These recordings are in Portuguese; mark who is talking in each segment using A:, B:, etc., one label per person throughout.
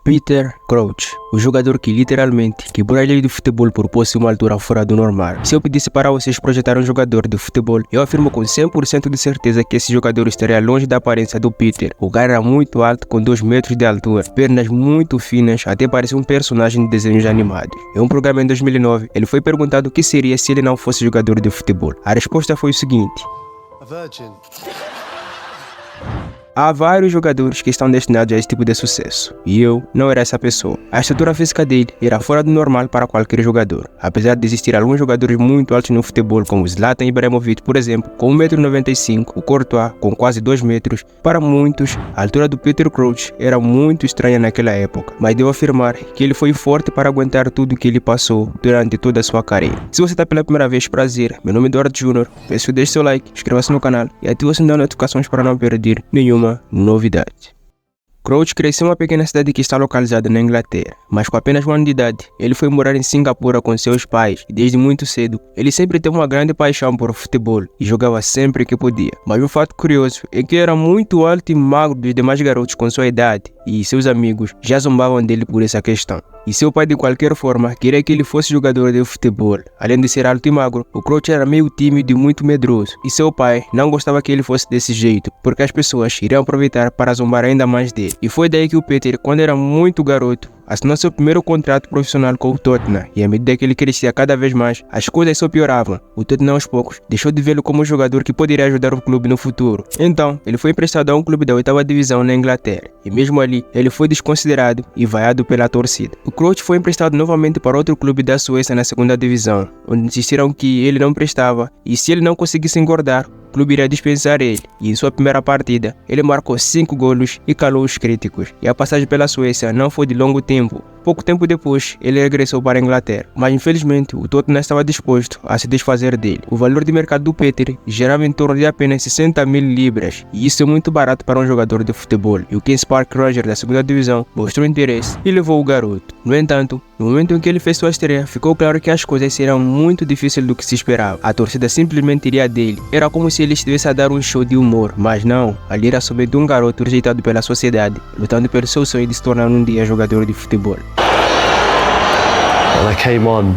A: Peter Crouch, o jogador que literalmente quebrou a lei do futebol por posse uma altura fora do normal. Se eu pedisse para vocês projetar um jogador de futebol, eu afirmo com 100% de certeza que esse jogador estaria longe da aparência do Peter. O cara era muito alto, com 2 metros de altura, pernas muito finas, até parecia um personagem de desenhos animados. Em um programa em 2009, ele foi perguntado o que seria se ele não fosse jogador de futebol. A resposta foi o seguinte:
B: A virgin.
A: há vários jogadores que estão destinados a esse tipo de sucesso, e eu não era essa pessoa. A estatura física dele era fora do normal para qualquer jogador, apesar de existir alguns jogadores muito altos no futebol, como Zlatan Ibrahimovic, por exemplo, com 1,95 m, o Courtois com quase 2 metros. Para muitos, a altura do Peter Crouch era muito estranha naquela época, mas devo afirmar que ele foi forte para aguentar tudo o que ele passou durante toda a sua carreira. Se você está pela primeira vez, prazer, meu nome é Eduardo Júnior, peço que deixe seu like, inscreva-se no canal e ative o sininho de notificações para não perder nenhuma novidade. Crouch cresceu em uma pequena cidade que está localizada na Inglaterra, mas com apenas 1 ano de idade, ele foi morar em Singapura com seus pais e desde muito cedo, ele sempre teve uma grande paixão por futebol e jogava sempre que podia. Mas um fato curioso é que era muito alto e magro dos demais garotos com sua idade e seus amigos já zombavam dele por essa questão. E seu pai de qualquer forma queria que ele fosse jogador de futebol. Além de ser alto e magro, o Crouch era meio tímido e muito medroso, e seu pai não gostava que ele fosse desse jeito, porque as pessoas iriam aproveitar para zombar ainda mais dele. E foi daí que o Peter, quando era muito garoto, assinou seu primeiro contrato profissional com o Tottenham, e à medida que ele crescia cada vez mais, as coisas só pioravam. O Tottenham aos poucos deixou de vê-lo como um jogador que poderia ajudar o clube no futuro. Então, ele foi emprestado a um clube da 8ª divisão na Inglaterra, e mesmo ali, ele foi desconsiderado e vaiado pela torcida. O Crouch foi emprestado novamente para outro clube da Suécia na 2ª divisão, onde insistiram que ele não prestava, e se ele não conseguisse engordar, o clube iria dispensar ele, e em sua primeira partida, ele marcou 5 golos e calou os críticos, e a passagem pela Suécia não foi de longo tempo. Pouco tempo depois, ele regressou para a Inglaterra, mas infelizmente o Tottenham estava disposto a se desfazer dele. O valor de mercado do Peter gerava em torno de apenas 60.000 libras, e isso é muito barato para um jogador de futebol, e o Queen's Park Rangers da 2ª divisão mostrou interesse e levou o garoto. No entanto, no momento em que ele fez sua estreia, ficou claro que as coisas seriam muito difíceis do que se esperava. A torcida simplesmente iria dele. Era como se ele estivesse a dar um show de humor, mas não. Ali era somente um garoto rejeitado pela sociedade, lutando pelo seu sonho de se tornar um dia jogador de futebol.
B: When I came on,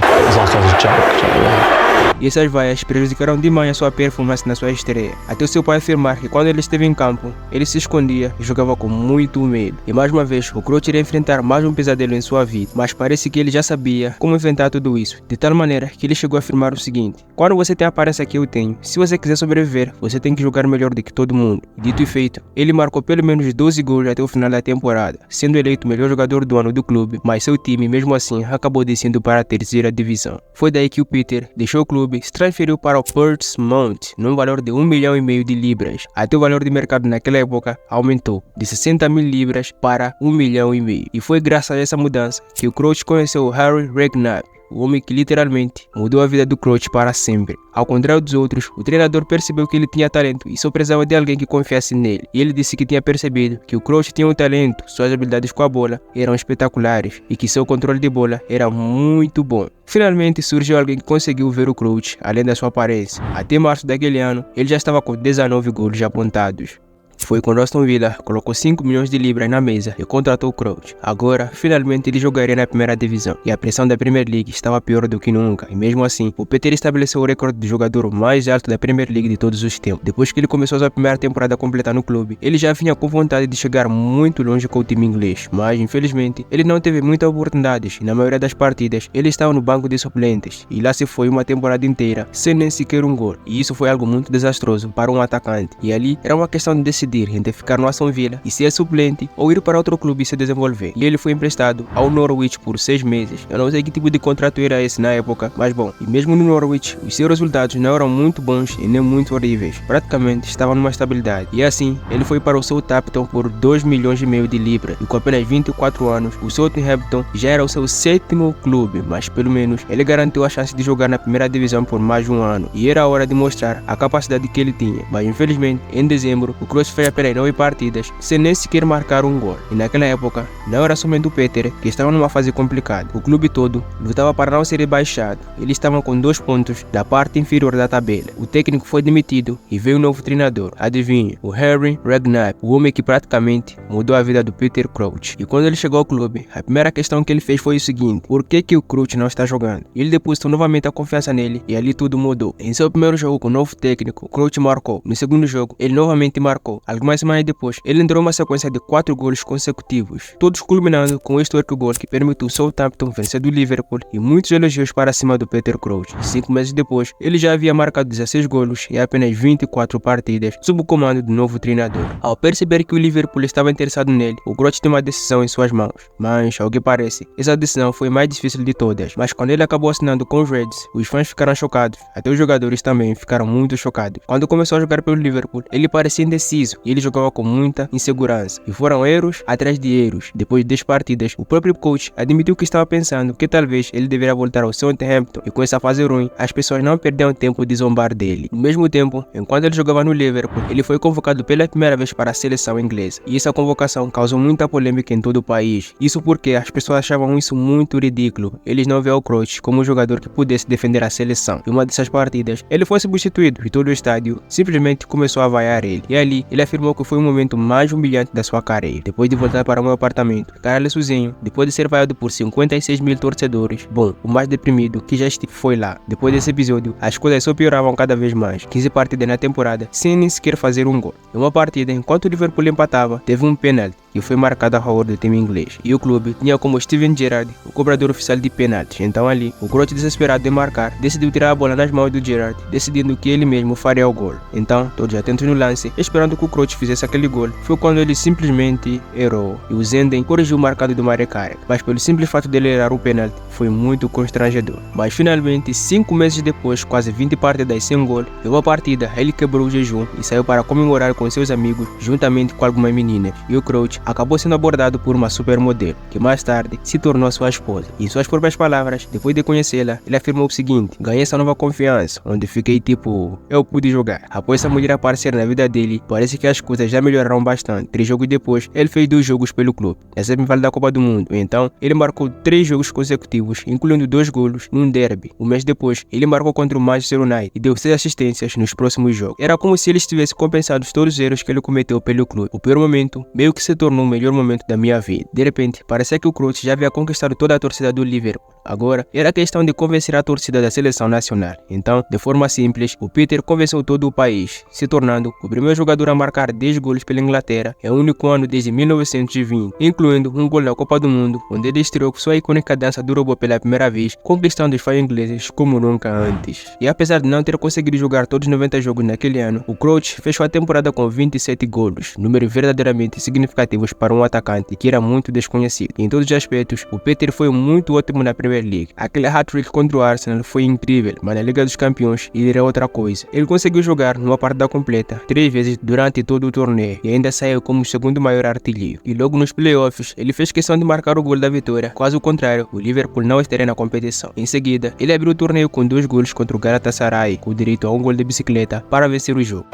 B: it was like I was a joke, do you know what I mean?
A: E essas vaias prejudicaram demais a sua performance na sua estreia, até o seu pai afirmar que quando ele esteve em campo, ele se escondia e jogava com muito medo. E mais uma vez, o Crouch iria enfrentar mais um pesadelo em sua vida, mas parece que ele já sabia como enfrentar tudo isso, de tal maneira que ele chegou a afirmar o seguinte: quando você tem a aparência que eu tenho, se você quiser sobreviver, você tem que jogar melhor do que todo mundo. Dito e feito, ele marcou pelo menos 12 gols até o final da temporada, sendo eleito o melhor jogador do ano do clube, mas seu time, mesmo assim, acabou descendo para a 3ª divisão. Foi daí que o Peter deixou o clube, se transferiu para o Portsmouth num valor de 1,5 milhão de libras. Até o valor de mercado naquela época aumentou de 60.000 libras para 1,5 milhão. E foi graças a essa mudança que o Crouch conheceu Harry Redknapp, o homem que literalmente mudou a vida do Crouch para sempre. Ao contrário dos outros, o treinador percebeu que ele tinha talento e só precisava de alguém que confiasse nele. E ele disse que tinha percebido que o Crouch tinha um talento, suas habilidades com a bola eram espetaculares e que seu controle de bola era muito bom. Finalmente surgiu alguém que conseguiu ver o Crouch, além da sua aparência. Até março daquele ano, ele já estava com 19 gols apontados. Foi quando Aston Villa colocou 5 milhões de libras na mesa e contratou o Crouch. Agora, finalmente ele jogaria na 1ª divisão, e a pressão da Premier League estava pior do que nunca, e mesmo assim, o Peter estabeleceu o recorde de jogador mais alto da Premier League de todos os tempos. Depois que ele começou sua primeira temporada completa no clube, ele já vinha com vontade de chegar muito longe com o time inglês, mas infelizmente, ele não teve muitas oportunidades, e na maioria das partidas, ele estava no banco de suplentes, e lá se foi uma temporada inteira, sem nem sequer um gol, e isso foi algo muito desastroso para um atacante, e ali era uma questão de decidir entre ficar no Aston Villa e ser suplente ou ir para outro clube e se desenvolver. E ele foi emprestado ao Norwich por 6 meses. Eu não sei que tipo de contrato era esse na época, mas bom, e mesmo no Norwich, os seus resultados não eram muito bons e nem muito horríveis. Praticamente estava numa estabilidade. E assim, ele foi para o Southampton por 2,5 milhões de libras. E com apenas 24 anos, o Southampton já era o seu 7º clube, mas pelo menos ele garantiu a chance de jogar na 1ª divisão por mais de um ano. E era a hora de mostrar a capacidade que ele tinha. Mas infelizmente, em dezembro, o Crouch fez apenas 9 partidas, sem nem sequer marcar um gol. E naquela época, não era somente o Peter que estava numa fase complicada. O clube todo lutava para não ser rebaixado. Eles estavam com 2 pontos da parte inferior da tabela. O técnico foi demitido e veio um novo treinador. Adivinha? O Harry Redknapp, o homem que praticamente mudou a vida do Peter Crouch. E quando ele chegou ao clube, a primeira questão que ele fez foi o seguinte: por que o Crouch não está jogando? Ele depositou novamente a confiança nele e ali tudo mudou. Em seu primeiro jogo com o novo técnico, Crouch marcou. No segundo jogo, ele novamente marcou. Algumas semanas depois, ele entrou uma sequência de 4 gols consecutivos, todos culminando com o histórico gol que permitiu o Southampton vencer do Liverpool e muitos elogios para cima do Peter Crouch. 5 meses depois, ele já havia marcado 16 golos em apenas 24 partidas, sob o comando do novo treinador. Ao perceber que o Liverpool estava interessado nele, o Crouch tem uma decisão em suas mãos. Mas, ao que parece, essa decisão foi mais difícil de todas. Mas quando ele acabou assinando com os Reds, os fãs ficaram chocados, até os jogadores também ficaram muito chocados. Quando começou a jogar pelo Liverpool, ele parecia indeciso e ele jogava com muita insegurança. E foram erros atrás de erros. Depois de 10 partidas, o próprio coach admitiu que estava pensando que talvez ele deveria voltar ao Southampton, e com essa fase ruim, as pessoas não perderam tempo de zombar dele. No mesmo tempo, enquanto ele jogava no Liverpool, ele foi convocado pela primeira vez para a seleção inglesa. E essa convocação causou muita polêmica em todo o país. Isso porque as pessoas achavam isso muito ridículo. Eles não viam o Crouch como um jogador que pudesse defender a seleção. Em uma dessas partidas, ele foi substituído e todo o estádio simplesmente começou a vaiar ele. E ali, ele afirmou que foi o momento mais humilhante da sua carreira. Depois de voltar para o meu apartamento, ficar ali sozinho, depois de ser vaiado por 56 mil torcedores, bom, o mais deprimido que já estive foi lá. Depois desse episódio, as coisas só pioravam cada vez mais. 15 partidas na temporada, sem nem sequer fazer um gol. Em uma partida, enquanto o Liverpool empatava, teve um pênalti que foi marcado a favor do time inglês. E o clube tinha como Steven Gerrard o cobrador oficial de penaltis. Então ali, o Crouch, desesperado de marcar, decidiu tirar a bola nas mãos do Gerrard, decidindo que ele mesmo faria o gol. Então, todos atentos no lance, esperando que o Crouch fizesse aquele gol, foi quando ele simplesmente errou. E o Zenden corrigiu o marcado do Marekare. Mas pelo simples fato dele errar o penalti, foi muito constrangedor. Mas finalmente, 5 meses depois, quase 20 partidas sem gol, em uma partida, ele quebrou o jejum e saiu para comemorar com seus amigos, juntamente com algumas meninas. E o Crouch acabou sendo abordado por uma supermodelo, que mais tarde se tornou sua esposa. Em suas próprias palavras, depois de conhecê-la, ele afirmou o seguinte: ganhei essa nova confiança, onde fiquei tipo, eu pude jogar. Após essa mulher aparecer na vida dele, parece que as coisas já melhoraram bastante. 3 jogos depois, ele fez 2 jogos pelo clube, na semifinal da Copa do Mundo. Então, ele marcou 3 jogos consecutivos, incluindo 2 golos num derby. Um mês depois, ele marcou contra o Manchester United e deu 6 assistências nos próximos jogos. Era como se ele estivesse compensado todos os erros que ele cometeu pelo clube. O pior momento meio que se tornou o melhor momento da minha vida. De repente, parecia que o Crouch já havia conquistado toda a torcida do Liverpool. Agora, era questão de convencer a torcida da seleção nacional. Então, de forma simples, o Peter convenceu todo o país, se tornando o primeiro jogador a marcar 10 gols pela Inglaterra em um único ano desde 1920, incluindo um gol na Copa do Mundo, onde ele estreou com sua icônica dança do robô pela primeira vez, conquistando os fãs ingleses como nunca antes. E apesar de não ter conseguido jogar todos os 90 jogos naquele ano, o Crouch fechou a temporada com 27 golos, números verdadeiramente significativos para um atacante que era muito desconhecido. Em todos os aspectos, o Peter foi muito ótimo na Premier League. Aquele hat-trick contra o Arsenal foi incrível, mas na Liga dos Campeões ele era outra coisa. Ele conseguiu jogar numa partida completa 3 vezes durante todo o torneio e ainda saiu como o segundo maior artilheiro. E logo nos playoffs, ele fez questão de marcar o gol da vitória. Caso contrário, o Liverpool não estaria na competição. Em seguida, ele abriu o torneio com 2 gols contra o Galatasaray, com direito a um gol de bicicleta para vencer o jogo.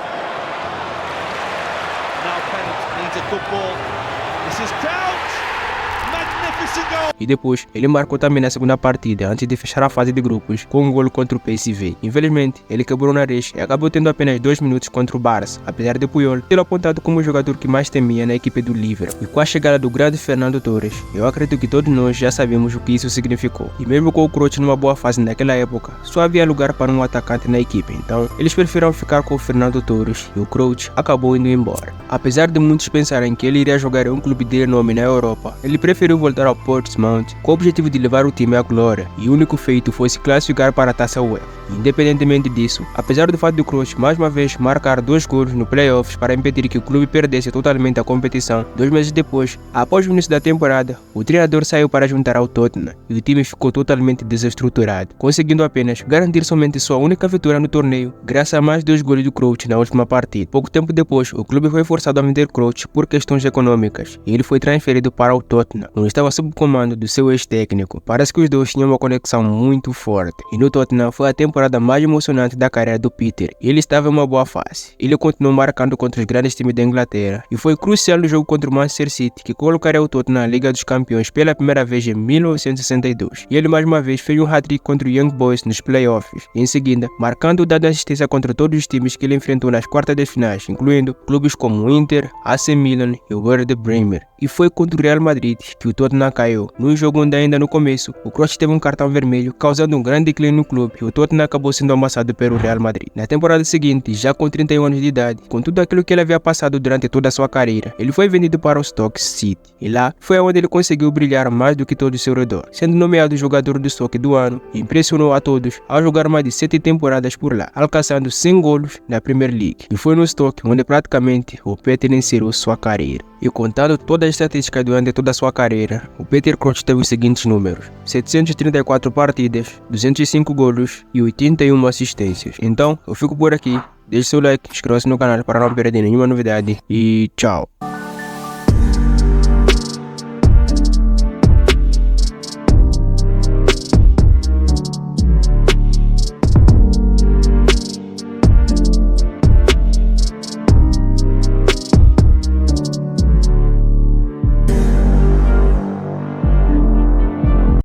A: E depois, ele marcou também na segunda partida, antes de fechar a fase de grupos, com um gol contra o PSV. Infelizmente, ele quebrou o nariz e acabou tendo apenas 2 minutos contra o Barça, apesar de Puyol tê-lo apontado como o jogador que mais temia na equipe do Liverpool. E com a chegada do grande Fernando Torres, eu acredito que todos nós já sabemos o que isso significou. E mesmo com o Crouch numa boa fase naquela época, só havia lugar para um atacante na equipe, então eles preferiram ficar com o Fernando Torres e o Crouch acabou indo embora. Apesar de muitos pensarem que ele iria jogar em um clube de renome na Europa, ele preferiu voltar ao Portsmouth com o objetivo de levar o time à glória, e o único feito foi se classificar para a Taça UEFA. Independentemente disso, apesar do fato de Crouch mais uma vez marcar 2 gols no playoffs para impedir que o clube perdesse totalmente a competição, 2 meses depois, após o início da temporada, o treinador saiu para juntar ao Tottenham e o time ficou totalmente desestruturado, conseguindo apenas garantir somente sua única vitória no torneio, graças a mais 2 gols do Crouch na última partida. Pouco tempo depois, o clube foi forçado a vender Crouch por questões econômicas e ele foi transferido para o Tottenham, onde estava sob o comando do seu ex-técnico. Parece que os dois tinham uma conexão muito forte. E no Tottenham foi a temporada mais emocionante da carreira do Peter. Ele estava em uma boa fase. Ele continuou marcando contra os grandes times da Inglaterra e foi crucial no jogo contra o Manchester City, que colocaria o Tottenham na Liga dos Campeões pela primeira vez em 1962. E ele mais uma vez fez um hat-trick contra o Young Boys nos playoffs. E em seguida, marcando e dando assistência contra todos os times que ele enfrentou nas quartas de finais, incluindo clubes como o Inter, AC Milan e o Werder Bremen. E foi contra o Real Madrid que o Tottenham caiu, num jogo onde ainda no começo o Kroos teve um cartão vermelho, causando um grande declínio no clube, e o Tottenham acabou sendo amassado pelo Real Madrid. Na temporada seguinte, já com 31 anos de idade, com tudo aquilo que ele havia passado durante toda a sua carreira, ele foi vendido para o Stoke City, e lá foi onde ele conseguiu brilhar mais do que todo o seu redor, sendo nomeado jogador do Stoke do ano, e impressionou a todos ao jogar mais de 7 temporadas por lá, alcançando 100 golos na Premier League. E foi no Stoke onde praticamente o Peter encerrou sua carreira. E contando todas as estatísticas durante toda a sua carreira, o Peter Crouch teve os seguintes números: 734 partidas, 205 golos e 81 assistências. Então, eu fico por aqui, deixe seu like, inscreva-se no canal para não perder nenhuma novidade e tchau!